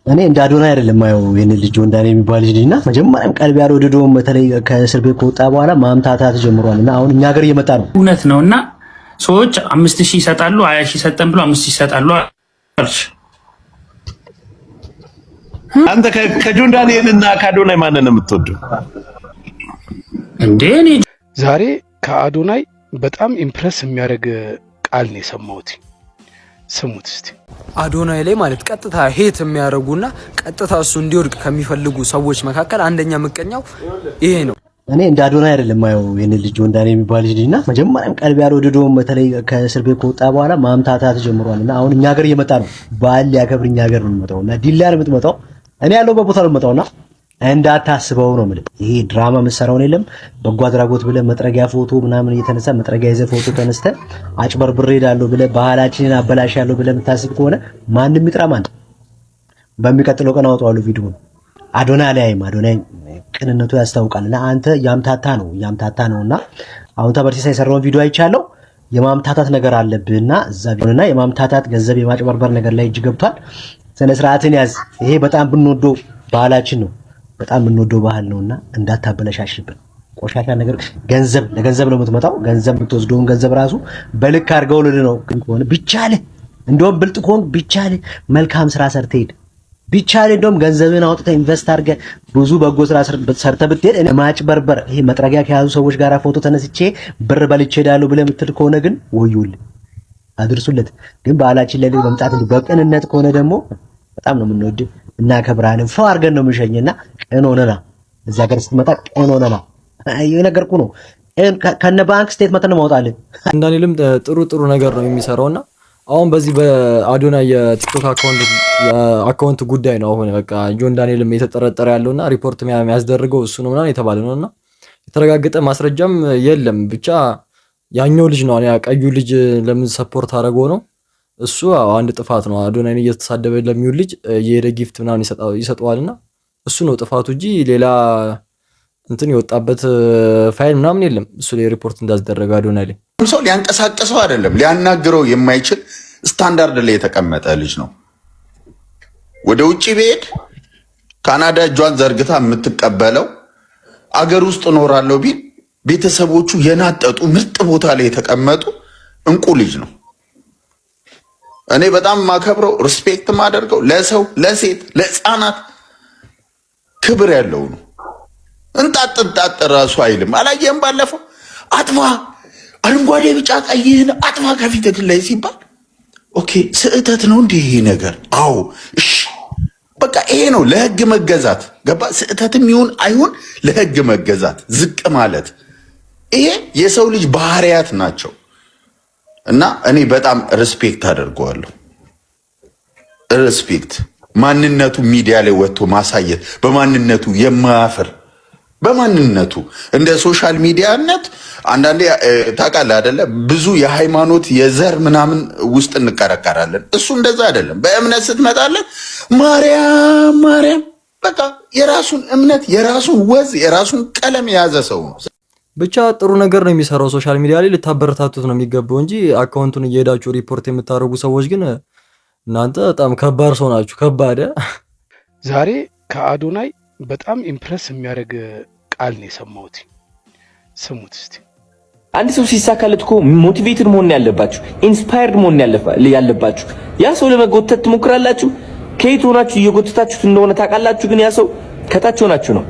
እኔ እንደ አዶናይ አይደለም ማየው የኔ ልጅ ወንዳኔ የሚባል ልጅና መጀመሪያም ቀልብ ያልወደደው በተለይ ከእስር ቤት ከወጣ በኋላ ማምታታት ጀምሯልና አሁን እኛ ሀገር እየመጣ ነው። እውነት ነውና ሰዎች 5000 ይሰጣሉ 20000 ሰጠን ብሎ 5000 ይሰጣሉ አልሽ። አንተ ከጆን ዳንኤል እና ከአዶናይ ማንን ነው የምትወደው እንዴ? እኔ ዛሬ ከአዶናይ በጣም ኢምፕረስ የሚያደርግ ቃል ነው የሰማሁት። ስሙት እስቲ። አዶናይ ላይ ማለት ቀጥታ ሄት የሚያደርጉና ቀጥታ እሱ እንዲወድቅ ከሚፈልጉ ሰዎች መካከል አንደኛ ምቀኛው ይሄ ነው። እኔ እንደ አዶናይ አይደለም ማየው የኔ ልጅ ወንዳኔ የሚባል ልጅና መጀመሪያም ቀልብ ያልወደደው በተለይ ከእስር ቤት ከወጣ በኋላ ማምታታት ጀምሯልና አሁን እኛ ሀገር እየመጣ ነው። በዓል ሊያከብር እኛ ሀገር ነው የሚመጣውና ዲላ ነው የምትመጣው። እኔ ያለሁበት ቦታ ነው የምመጣውና እንዳታስበው ነው ማለት ይሄ ድራማ መሰራውን የለም በጎ አድራጎት ብለ መጥረጊያ ፎቶ ምናምን እየተነሳ መጥረጊያ ይዘህ ፎቶ ተነስተ አጭበርብሬ ሄዳለሁ ብለ ባህላችንን አበላሻለሁ ብለ የምታስብ ከሆነ ማንም ይጥራማን በሚቀጥለው ቀን አወጣዋለሁ ቪዲዮውን። አዶናይ አለያይም አዶናይ ቅንነቱ ያስታውቃልና አንተ ያምታታ ነውና አሁን ተበርሲሳ የሰራውን ቪዲዮ አይቻለሁ። የማምታታት ነገር አለብህና እዛ ቢሆንና የማምታታት ገንዘብ የማጭበርበር ነገር ላይ እጅ ገብቷል። ስነ ስርዓትን ያዝ። ይሄ በጣም ብንወደው ባህላችን ነው። በጣም የምንወደው ባህል ነውና እንዳታበለሻሽብን። ቆሻሻ ነገር ገንዘብ ለገንዘብ ነው የምትመጣው። ገንዘብ የምትወስደውን ገንዘብ ራሱ በልክ አድርገው ነው ከሆነ ቢቻልህ እንደውም ብልጥ ከሆን ቢቻልህ መልካም ስራ ሰርተህ ሄድ። ቢቻልህ እንደውም ገንዘብን አውጥተህ ኢንቨስት አድርገህ ብዙ በጎ ስራ ሰርተህ ብትሄድ እኔ ማጭበርበር ይሄ መጥረጊያ ከያዙ ሰዎች ጋር ፎቶ ተነስቼ ብር በልቼ ሄዳለሁ ብለህ የምትል ከሆነ ግን ወዩልህ፣ አድርሱለት። ግን ባህላችን ላይ መምጣት በቅንነት ከሆነ ደግሞ በጣም ነው የምንወድህ እና ከብራንም ፈው አድርገን ነው የምንሸኝና ቅን ሆነና እዚህ ሀገር ስትመጣ ቅን ሆነና የነገርኩ ነው። ከነ ባንክ ስቴትመንት ነው ማውጣልን። እንዳንልም ጥሩ ነገር ነው የሚሰራውና አሁን በዚህ በአዶናይ የቲክቶክ አካውንት ጉዳይ ነው አሁን በቃ ጆን ዳንኤልም የተጠረጠረ ያለውና ሪፖርት የሚያስደርገው እሱ ነው ምናምን የተባለ ነውና የተረጋገጠ ማስረጃም የለም። ብቻ ያኛው ልጅ ነው ያ ቀዩ ልጅ ለምን ሰፖርት አደረገው ነው እሱ አንድ ጥፋት ነው። አዶናይን እየተሳደበ ለሚውል ልጅ የሄደ ጊፍት ምናምን ይሰጠዋልና እሱ ነው ጥፋቱ እንጂ ሌላ እንትን የወጣበት ፋይል ምናምን የለም። እሱ ላይ ሪፖርት እንዳስደረገ አዶናይ ላይ ሰው ሊያንቀሳቀሰው አይደለም ሊያናግረው የማይችል ስታንዳርድ ላይ የተቀመጠ ልጅ ነው። ወደ ውጪ ቤት ካናዳ እጇን ዘርግታ የምትቀበለው አገር ውስጥ እኖራለሁ ቢል ቤተሰቦቹ የናጠጡ ምርጥ ቦታ ላይ የተቀመጡ እንቁ ልጅ ነው። እኔ በጣም ማከብረው ሪስፔክት ማደርገው ለሰው ለሴት ለህፃናት ክብር ያለው ነው። እንጣጥ ራሱ አይልም። አላየም ባለፈው አጥፋ አረንጓዴ ቢጫ ቀይህን አጥፋ ከፊትህ ላይ ሲባል ኦኬ ስህተት ነው እንዴ ይሄ ነገር? አዎ እሺ በቃ ይሄ ነው ለህግ መገዛት። ገባ? ስህተትም ይሁን አይሁን ለህግ መገዛት ዝቅ ማለት ይሄ የሰው ልጅ ባህሪያት ናቸው። እና እኔ በጣም ሪስፔክት አደርገዋለሁ። ሪስፔክት ማንነቱ ሚዲያ ላይ ወጥቶ ማሳየት በማንነቱ የማያፍር በማንነቱ እንደ ሶሻል ሚዲያነት አንዳንዴ ታውቃለህ አይደለ ብዙ የሃይማኖት የዘር ምናምን ውስጥ እንቀረቀራለን። እሱ እንደዛ አይደለም። በእምነት ስትመጣለን ማርያም በቃ የራሱን እምነት የራሱን ወዝ የራሱን ቀለም የያዘ ሰው ነው። ብቻ ጥሩ ነገር ነው የሚሰራው። ሶሻል ሚዲያ ላይ ልታበረታቱት ነው የሚገባው እንጂ አካውንቱን እየሄዳችሁ ሪፖርት የምታደርጉ ሰዎች ግን እናንተ በጣም ከባድ ሰው ናችሁ። ከባድ ዛሬ ከአዶናይ በጣም ኢምፕረስ የሚያደርግ ቃል ነው የሰማሁት። ስሙት እስቲ። አንድ ሰው ሲሳካለት እኮ ሞቲቬትድ መሆን ያለባችሁ፣ ኢንስፓየርድ መሆን ያለባችሁ። ያ ሰው ለመጎተት ትሞክራላችሁ። ከየት ሆናችሁ እየጎተታችሁት እንደሆነ ታውቃላችሁ። ግን ያ ሰው ከታች ሆናችሁ ነው።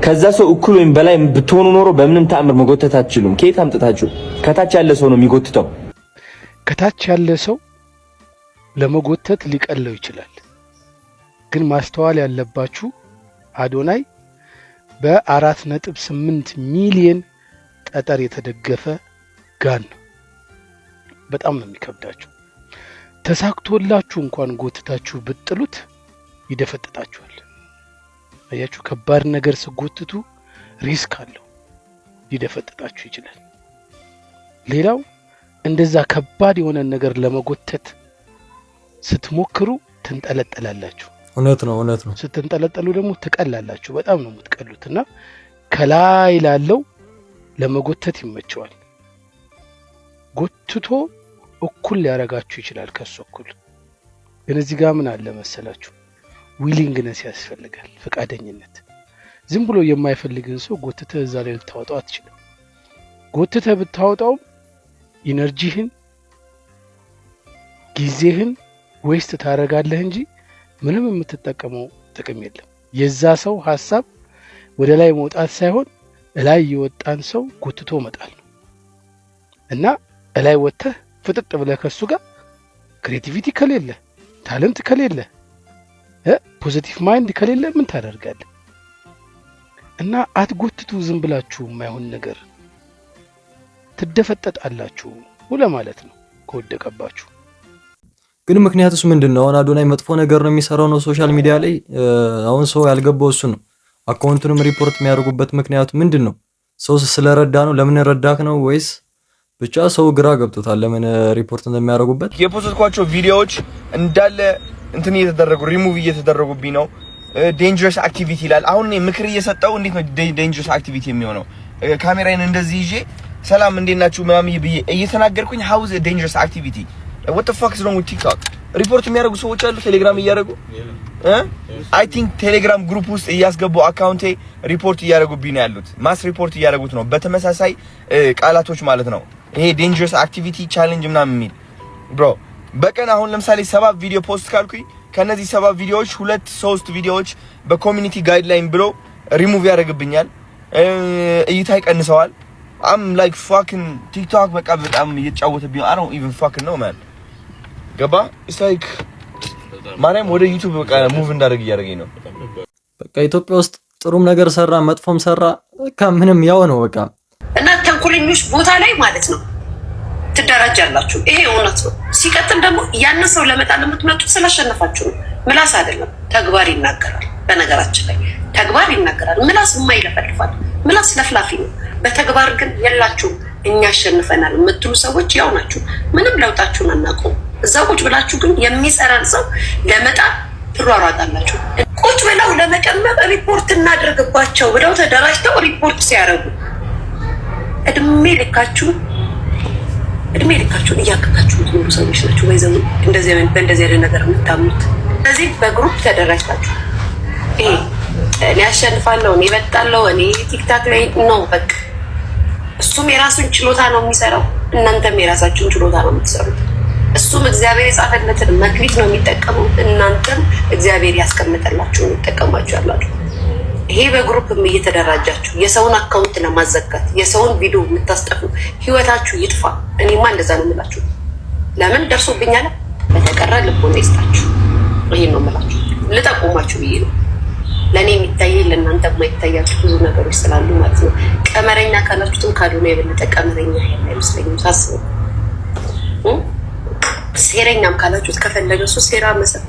ከዛ ሰው እኩል ወይም በላይ ብትሆኑ ኖሮ በምንም ተአምር መጎተት አትችሉም። ከየት አምጥታችሁ? ከታች ያለ ሰው ነው የሚጎትተው። ከታች ያለ ሰው ለመጎተት ሊቀለው ይችላል። ግን ማስተዋል ያለባችሁ አዶናይ በ4.8 ሚሊዮን ጠጠር የተደገፈ ጋን ነው። በጣም ነው የሚከብዳችሁ። ተሳክቶላችሁ እንኳን ጎትታችሁ ብጥሉት ይደፈጥጣችኋል። አያችሁ፣ ከባድ ነገር ስጎትቱ ሪስክ አለው፣ ሊደፈጥጣችሁ ይችላል። ሌላው እንደዛ ከባድ የሆነ ነገር ለመጎተት ስትሞክሩ ትንጠለጠላላችሁ። እውነት ነው። ስትንጠለጠሉ ደግሞ ትቀላላችሁ። በጣም ነው የምትቀሉትና ከላይ ላለው ለመጎተት ይመቸዋል። ጎትቶ እኩል ሊያረጋችሁ ይችላል ከሱ እኩል። ግን እዚህ ጋር ምን አለ መሰላችሁ? ዊሊንግነስ ያስፈልጋል፣ ፈቃደኝነት። ዝም ብሎ የማይፈልግን ሰው ጎትተህ እዛ ላይ ልታወጣው አትችልም። ጎትተህ ብታወጣው ኢነርጂህን ጊዜህን ዌስት ታደርጋለህ እንጂ ምንም የምትጠቀመው ጥቅም የለም። የዛ ሰው ሐሳብ ወደ ላይ መውጣት ሳይሆን እላይ የወጣን ሰው ጎትቶ መጣል ነው። እና እላይ ወጥተህ ፍጥጥ ብለህ ከሱ ጋር ክሬቲቪቲ ከሌለ፣ ታለንት ከሌለ፣ ፖዚቲቭ ማይንድ ከሌለ ምን ታደርጋለህ? እና አትጎትቱ ዝም ብላችሁ የማይሆን ነገር ትደፈጠጣላችሁ ለማለት ነው ከወደቀባችሁ። ግን ምክንያቱስ ምንድነው? አሁን አዶናይ መጥፎ ነገር ነው የሚሰራው ነው ሶሻል ሚዲያ ላይ። አሁን ሰው ያልገባው እሱ ነው። አካውንቱንም ሪፖርት የሚያደርጉበት ምክንያቱ ምንድነው? ሰው ስለረዳ ነው? ለምን ረዳክ ነው? ወይስ ብቻ ሰው ግራ ገብቶታል ለምን ሪፖርት እንደሚያደርጉበት? የፖስትኳቸው ቪዲዮዎች እንዳለ እንትን እየተደረጉ ሪሙቭ እየተደረጉብኝ ነው። ዴንጀረስ አክቲቪቲ ይላል። አሁን እኔ ምክር እየሰጠው እንዴት ነው ዴንጀረስ አክቲቪቲ የሚሆነው? ካሜራዬን እንደዚህ ይዤ ሰላም እንዴት ናችሁ ምናምን ብዬ እየተናገርኩኝ how is a dangerous activity? what the fuck is wrong with TikTok? ሪፖርት የሚያደርጉ ሰዎች አሉ ቴሌግራም እያደረጉ አይ ቲንክ ቴሌግራም ግሩፕ ውስጥ እያስገቡ አካውንቴ ሪፖርት እያደረጉብኝ ነው ያሉት። ማስ ሪፖርት እያደረጉት ነው በተመሳሳይ ቃላቶች ማለት ነው። ይሄ ዴንጀረስ አክቲቪቲ ቻሌንጅ ምናምን የሚል ብሮ በቀን አሁን ለምሳሌ 7 ቪዲዮ ፖስት ካልኩኝ ከነዚህ 7 ቪዲዮዎች 2-3 ቪዲዮዎች በኮሚኒቲ ጋይድላይን ብሎ ሪሙቭ ያደርግብኛል፣ እይታ ይቀንሰዋል። I'm like fucking TikTok በቃ በጣም እየተጫወተብኝ I don't even fucking know man ገባ it's like ማርያም ወደ ዩቲዩብ በቃ ሙቭ እንዳደርግ እያደረገኝ ነው። በቃ ኢትዮጵያ ውስጥ ጥሩም ነገር ሰራ መጥፎም ሰራ በቃ ምንም ያው ነው በቃ። እና ተንኮለኞች ቦታ ላይ ማለት ነው ትደራጃላችሁ። ይሄ እውነት ነው። ሲቀጥል ደግሞ ያን ሰው ለመጣል የምትመጡት ስላሸነፋችሁ ነው። ምላስ አይደለም ተግባር ይናገራል። በነገራችን ላይ ተግባር ይናገራል። ምላስ የማይለፈልፋል። ምላስ ለፍላፊ ነው። በተግባር ግን የላችሁም። እኛ አሸንፈናል የምትሉ ሰዎች ያው ናችሁ። ምንም ለውጣችሁን አናውቀውም። እዛ ቁጭ ብላችሁ ግን የሚሰራን ሰው ለመጣል ትሯሯጣላችሁ። ቁጭ ብለው ለመቀመጥ ሪፖርት እናድርግባቸው ብለው ተደራጅተው ሪፖርት ሲያደርጉ እድሜ ልካችሁን እያከካችሁ የምትኖሩ ሰዎች ናቸው። ወይዘው በእንደዚህ አይነት ነገር የምታምኑት ስለዚህ በግሩፕ ተደራጅታችሁ እኔ አሸንፋለሁ፣ እኔ እበልጣለሁ፣ እኔ ቲክታክ ላይ ነው በቃ። እሱም የራሱን ችሎታ ነው የሚሰራው፣ እናንተም የራሳችሁን ችሎታ ነው የምትሰሩት። እሱም እግዚአብሔር የጻፈለትን መክሊት ነው የሚጠቀመው፣ እናንተም እግዚአብሔር ያስቀመጠላችሁን ይጠቀማችሁ ያላችሁ። ይሄ በግሩፕም እየተደራጃችሁ የሰውን አካውንት ለማዘጋት የሰውን ቪዲዮ የምታስጠፉ ህይወታችሁ ይጥፋ። እኔማ እንደዛ ነው የምላችሁ። ለምን ደርሶብኛል። በተቀረ ልቦና ይስጣችሁ። ይሄን ነው የምላችሁ፣ ልጠቁማችሁ ብዬ ነው። ለኔ የሚታየኝ ለእናንተ የማይታያችሁ ብዙ ነገሮች ስላሉ ማለት ነው። ቀመረኛ ካላችሁትም ካዶና የበለጠ ቀመረኛ ያለ አይመስለኝም ሳስበው። ሴረኛም ካላችሁት ከፈለገ እሱ ሴራ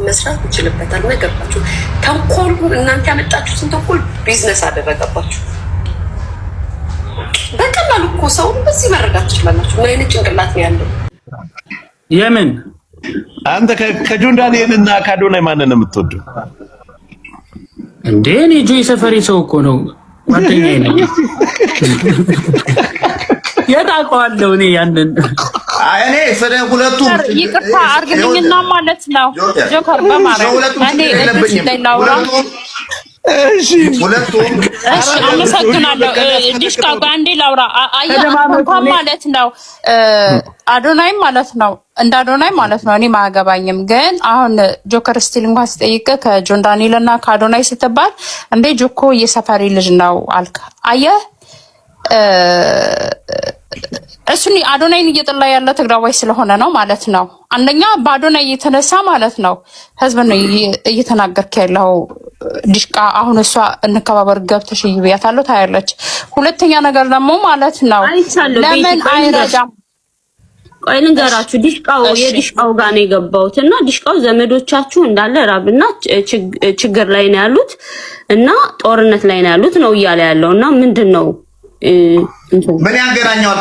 መስራት ይችልበታል። ነገርኳችሁ። ተንኮሉ እናንተ ያመጣችሁትን ተንኮል ቢዝነስ አደረገባችሁ። በቀላሉ እኮ ሰው በዚህ መረዳት ትችላላችሁ። ምን አይነት ጭንቅላት ነው ያለው? የምን አንተ ከጆን ዳንኤል እና ካዶናይ ማንን ነው የምትወደው? እንዴ እኔ ጆይ ሰፈሬ ሰው እኮ ነው፣ ጓደኛዬ ነው። የታውቀዋለሁ እኔ ያንን እኔ ስለ ሁለቱም ይቅርታ አርግልኝና ማለት ነው ጆከር በማለት እኔ እዚህ ላይ ላውራ። እሺ አመሰግናለሁ። ዲሽቃ ጋንዴ ላውራ። እንኳን ማለት ነው አዶናይ ማለት ነው እንደ አዶናይ ማለት ነው። እኔ ማያገባኝም፣ ግን አሁን ጆከር ስቲል እንኳን ሲጠይቅ ከጆን ዳንኤል እና ከአዶናይ ስትባል እንዴ ጆኮ የሰፈሪ ልጅ ነው አልክ። አየህ እሱን አዶናይን እየጠላ ያለ ትግራዋይ ስለሆነ ነው ማለት ነው። አንደኛ በአዶናይ የተነሳ ማለት ነው ህዝብ ነው እየተናገርክ ያለው ዲሽቃ። አሁን እሷ እንከባበር ገብተሽ ይብያታለሁ ታያለች። ሁለተኛ ነገር ደግሞ ማለት ነው ለምን አይረዳም? ቆይ ልንገራችሁ፣ የዲሽቃው ጋር ነው የገባሁት እና ዲሽቃው ዘመዶቻችሁ እንዳለ ራብና ችግር ላይ ነው ያሉት እና ጦርነት ላይ ነው ያሉት ነው እያለ ያለው እና ምንድን ነው ምን ያገናኘዋል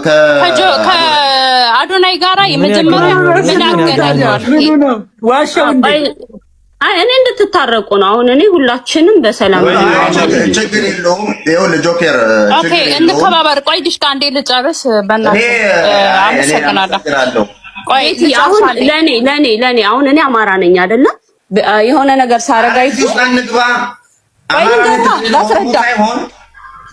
ከአዶናይ ጋራ? የመጀመሪያ ምን ያገናኘዋል? ዋሻው እንዴ? አይ እኔ እንድትታረቁ ነው። አሁን እኔ ሁላችንም በሰላም ችግር የለውም። ይኸውልህ ጆከር ኦኬ እንከባበር። ቆይ ዲሽቃ እንዴ ልጨርስ በእናትህ። አመሰግናለሁ። ቆይ አሁን ለኔ አሁን እኔ አማራ ነኝ አይደለ? የሆነ ነገር ሳረጋይቱ አንግባ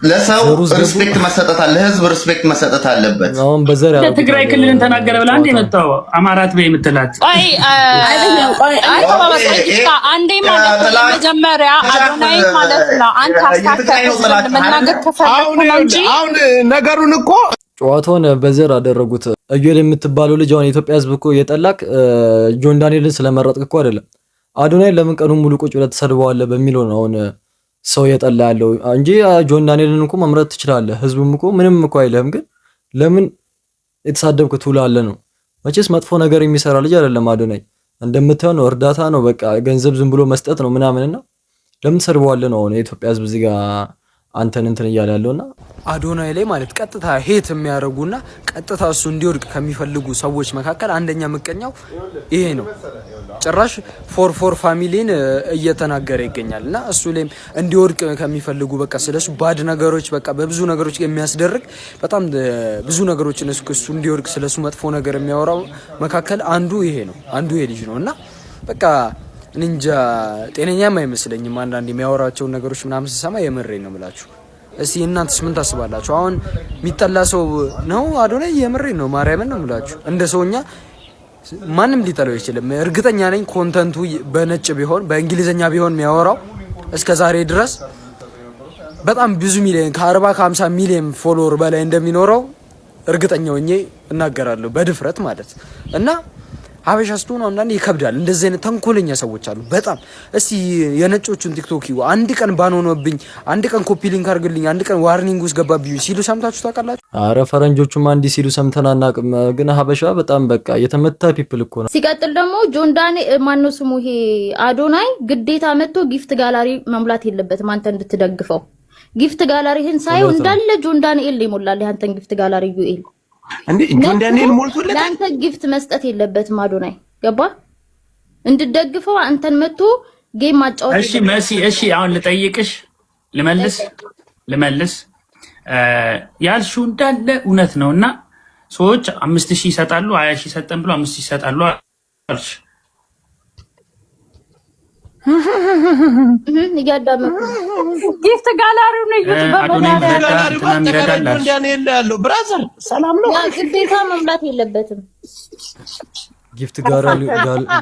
ለሰው ሪስፔክት መሰጠት አለ፣ ለህዝብ ሪስፔክት መሰጠት አለበት። አሁን በዘር ያለው ትግራይ ክልልን ተናገረ ብላ አንዴ መጣው አማራት በይ የምትላት አንዴ ማለት ነው። መጀመሪያ አዶናይ ማለት ነው አንተ አስተካክለ መናገር ከፈለኩ ነው እንጂ አሁን ነገሩን እኮ ጨዋታውን በዘር አደረጉት። እዩል የምትባለው ልጅ አሁን የኢትዮጵያ ህዝብ እኮ የጠላክ ጆን ዳንኤልን ስለመረጥክ እኮ አይደለም። አዶናይ ለምን ቀኑን ሙሉ ቁጭ ብለህ ተሰድበዋለህ በሚለው ነው አሁን ሰው የጠላ ያለው እንጂ ጆን ዳንኤልን እኮ መምረጥ ትችላለህ። ህዝቡም እኮ ምንም እኮ አይልህም። ግን ለምን የተሳደብክ ትውላለህ ነው። መቼስ መጥፎ ነገር የሚሰራ ልጅ አይደለም አዶናይ። እንደምታየው ነው፣ እርዳታ ነው፣ በቃ ገንዘብ ዝም ብሎ መስጠት ነው ምናምንና ለምን ተሰድበዋለህ ነው አሁን የኢትዮጵያ ህዝብ እዚህ ጋር አንተን እንትን እያለ ያለውና አዶናይ ላይ ማለት ቀጥታ ሄት የሚያደርጉና ቀጥታ እሱ እንዲወድቅ ከሚፈልጉ ሰዎች መካከል አንደኛ ምቀኛው ይሄ ነው። ጭራሽ ፎር ፋሚሊን እየተናገረ ይገኛልና እሱ ላይም እንዲወድቅ ከሚፈልጉ በቃ ስለሱ ባድ ነገሮች በቃ በብዙ ነገሮች የሚያስደርግ በጣም ብዙ ነገሮችን እሱ እንዲወድቅ ስለሱ መጥፎ ነገር የሚያወራው መካከል አንዱ ይሄ ነው። አንዱ ይሄ ልጅ ነውና በቃ እንጃ ጤነኛም አይመስለኝም። አንዳንድ የሚያወራቸው ነገሮች ምናምን ሲሰማ የምሬን ነው የምላችሁ። እስቲ እናንተስ ምን ታስባላችሁ? አሁን የሚጠላ ሰው ነው አዶናይ? የምሬን ነው ማርያምን ነው የምላችሁ። እንደ ሰውኛ ማንም ሊጠላው ይችላል። እርግጠኛ ነኝ ኮንተንቱ በነጭ ቢሆን በእንግሊዘኛ ቢሆን የሚያወራው እስከ ዛሬ ድረስ በጣም ብዙ ሚሊዮን ከ40 ከ50 ሚሊዮን ፎሎወር በላይ እንደሚኖረው እርግጠኛ ሆኜ እናገራለሁ በድፍረት ማለት እና ሀበሻ ስትሆን አንዳንዴ ይከብዳል። እንደዚህ አይነት ተንኮለኛ ሰዎች አሉ በጣም። እስቲ የነጮቹን ቲክቶክ ይው አንድ ቀን ባን ሆኖብኝ፣ አንድ ቀን ኮፒ ሊንክ አድርግልኝ፣ አንድ ቀን ዋርኒንግ ውስጥ ገባብኝ ሲሉ ሰምታችሁ ታውቃላችሁ? አረ ፈረንጆቹም አንዲ ሲሉ ሰምተን አናውቅም። ግን ሀበሻ በጣም በቃ የተመታ ፒፕል እኮ ነው። ሲቀጥል ደግሞ ጆን ዳንኤል ማነው ስሙ ይሄ አዶናይ ግዴታ መጥቶ ጊፍት ጋላሪ መሙላት የለበትም አንተ እንድትደግፈው። ጊፍት ጋላሪህን ሳይው እንዳለ ጆን ዳንኤል ላይ ሞላልህ አንተን ጊፍት ጋላሪ ዩኤል እንዴ ጆን ዳንኤል ሞልቶለት ለአንተ ጊፍት መስጠት የለበትም አዶናይ ገባ እንድትደግፈው አንተን መጥቶ ጌም ማጫወት። እሺ መሲ እሺ አሁን ልጠይቅሽ ልመልስ ያልሽው እንዳለ እውነት ነውና ሰዎች 5000 ይሰጣሉ 20000 ሰጠን ብሎ 5000 ይሰጣሉ አልሽ እያዳመኩ ጊፍት ጋላሪው ነው ዳንኤል ያለው ብራዘር ሰላም ነው። ያ ግዴታ መምላት የለበትም። ጊፍት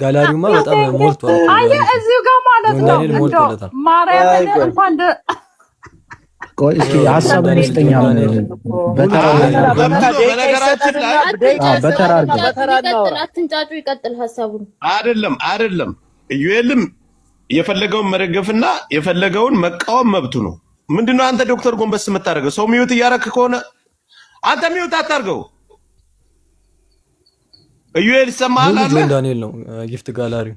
ጋላሪውማ በጣም ሞልቷል። አየ እዚሁ ጋር ማለት ነው ማርያምን እንኳን ቆይ እስኪ ሐሳቡን ይስጠኛ በተራ አትንጫጩ ይቀጥል ሐሳቡን አይደለም ኢዩኤልም የፈለገውን መደገፍና የፈለገውን መቃወም መብቱ ነው። ምንድነው አንተ ዶክተር ጎንበስ የምታደርገው? ሰው ሚዩት እያረክ ከሆነ አንተ ሚዩት አታርገው። ኢዩኤል ይሰማሃል አለ ጆን ዳንኤል ነው ጊፍት ጋላሪ።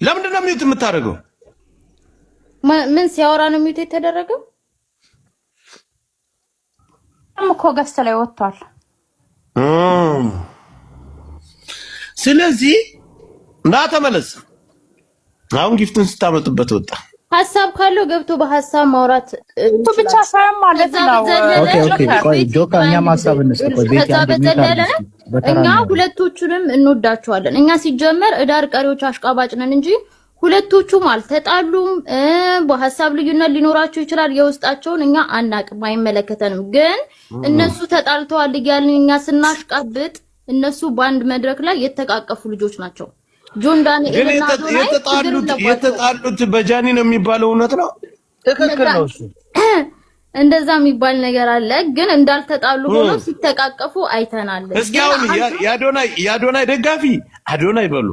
ለምንድነው ሚዩት የምታደርገው? ምን ሲያወራ ነው ሚዩት የተደረገው? እኮ ገስት ላይ ወጥቷል። ስለዚህ እና ተመለስ። አሁን ጊፍቱን ስታመጡበት ወጣ። ሐሳብ ካለው ገብቶ በሐሳብ ማውራት ብቻ ሳይሆን ማለት ነው። ኦኬ ቆይ ጆካ እኛም ሐሳብ እንስጥ። ቆይ ቤት እኛ ሁለቶቹንም እንወዳቸዋለን። እኛ ሲጀመር እዳር ቀሪዎች አሽቃባጭ ነን እንጂ ሁለቶቹም አልተጣሉም። በሐሳብ ልዩነት ሊኖራቸው ይችላል። የውስጣቸውን እኛ አናቅም፣ አይመለከተንም። ግን እነሱ ተጣልተዋል እያልን እኛ ስናሽቃብጥ እነሱ በአንድ መድረክ ላይ የተቃቀፉ ልጆች ናቸው። ጆን ዳንኤል እና አዶናይ የተጣሉት በጃኒ ነው የሚባለው እውነት ነው? ትክክል ነው እሱ። እንደዛ የሚባል ነገር አለ። ግን እንዳልተጣሉ ሆኖ ሲተቃቀፉ አይተናል። እስኪ አሁን የአዶናይ ደጋፊ አዶናይ በሉ፣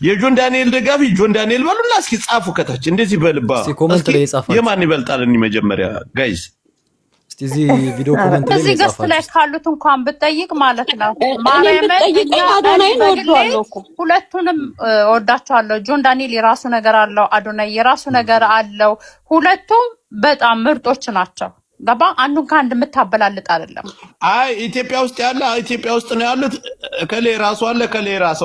የጆን ዳንኤል ደጋፊ ጆን ዳንኤል በሉና እስኪ ጻፉ ከታች እንደዚህ በልባ ኮሜንት ላይ ጻፉ። የማን ይበልጣል? እኔ መጀመሪያ ጋይስ እዚህ ቪዲዮ ኮሜንት ላይ እዚህ ገስት ላይ ካሉት እንኳን ብጠይቅ ማለት ነው ሁለቱንም ወዳቸዋለሁ። ጆን ዳንኤል የራሱ ነገር አለው፣ አዶናይ የራሱ ነገር አለው። ሁለቱም በጣም ምርጦች ናቸው። ገባ? አንዱን ከአንድ የምታበላልጥ አይደለም። አይ ኢትዮጵያ ውስጥ ነው ያሉት። ከሌ ራሱ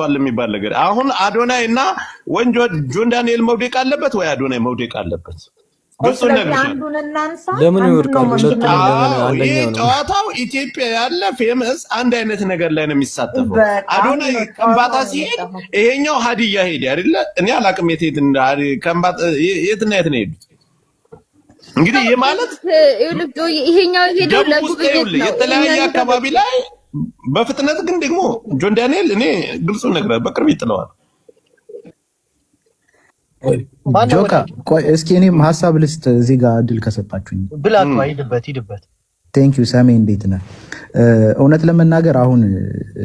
አለ የሚባል ነገር አሁን አዶናይ እና ወንጆ ጆን ዳንኤል መውደቅ አለበት ወይ አዶናይ መውደቅ አለበት? ግልጹን ነግርሻለሁ። ለምን ይወርቃሉ? ሁለቱም ይሄ ጨዋታው ኢትዮጵያ ያለ ፌመስ አንድ አይነት ነገር ላይ ነው የሚሳተፈው። አዶናይ ከምባታ ሲሄድ ይሄኛው ሀዲያ ሄደ አይደለ? እኔ አላቅም የት ከምባታ የትና የት ነው የሄዱት? እንግዲህ ይሄ ማለት ይሄኛው ሄደው ለጉብኝት ነው የተለያየ አካባቢ ላይ በፍጥነት ግን ደግሞ ጆን ዳንኤል እኔ ግልጹን ነግሬሃለሁ፣ በቅርብ ይጥለዋል። ጆካ ቆይ እስኪ እኔም ሀሳብ ልስጥ እዚህ ጋር እድል ከሰጣችሁኝ። ብላክ ሂድበት። ቴንክ ዩ ሰሜ፣ እንዴት ነህ? እውነት ለመናገር አሁን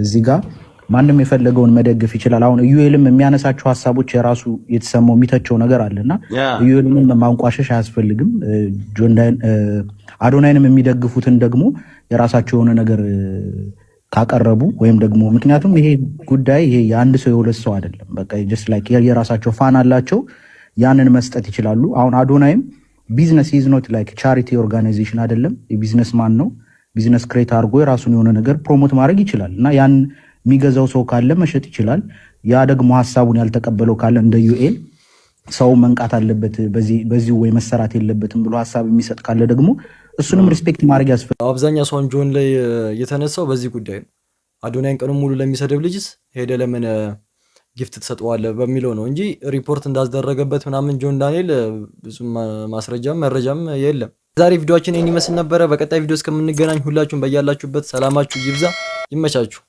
እዚህ ጋር ማንም የፈለገውን መደገፍ ይችላል። አሁን ኢዩኤልም የሚያነሳቸው ሀሳቦች የራሱ የተሰማው የሚተቸው ነገር አለና ኢዩኤልም ማንቋሸሽ አያስፈልግም። አዶናይንም የሚደግፉትን ደግሞ የራሳቸው የሆነ ነገር ካቀረቡ ወይም ደግሞ ምክንያቱም ይሄ ጉዳይ ይሄ የአንድ ሰው የሁለት ሰው አይደለም። በቃ ጀስት ላይክ የራሳቸው ፋን አላቸው፣ ያንን መስጠት ይችላሉ። አሁን አዶናይም ቢዝነስ ኢዝ ኖት ላይክ ቻሪቲ ኦርጋናይዜሽን አይደለም፣ የቢዝነስ ማን ነው። ቢዝነስ ክሬት አድርጎ የራሱን የሆነ ነገር ፕሮሞት ማድረግ ይችላል እና ያን የሚገዛው ሰው ካለ መሸጥ ይችላል። ያ ደግሞ ሀሳቡን ያልተቀበለው ካለ እንደ ዩኤል ሰው መንቃት አለበት በዚህ ወይ መሰራት የለበትም ብሎ ሀሳብ የሚሰጥ ካለ ደግሞ እሱንም ሪስፔክት ማድረግ ያስፈልጋል። አብዛኛው ሰው ጆን ላይ የተነሳው በዚህ ጉዳይ ነው። አዶናይን ቀኑን ሙሉ ለሚሰደብ ልጅስ ሄደ ለምን ጊፍት ትሰጠዋለህ በሚለው ነው እንጂ ሪፖርት እንዳስደረገበት ምናምን ጆን ዳንኤል ብዙ ማስረጃም መረጃም የለም። ዛሬ ቪዲዮአችን ይህን ይመስል ነበረ። በቀጣይ ቪዲዮ እስከምንገናኝ ሁላችሁም በያላችሁበት ሰላማችሁ ይብዛ፣ ይመቻችሁ።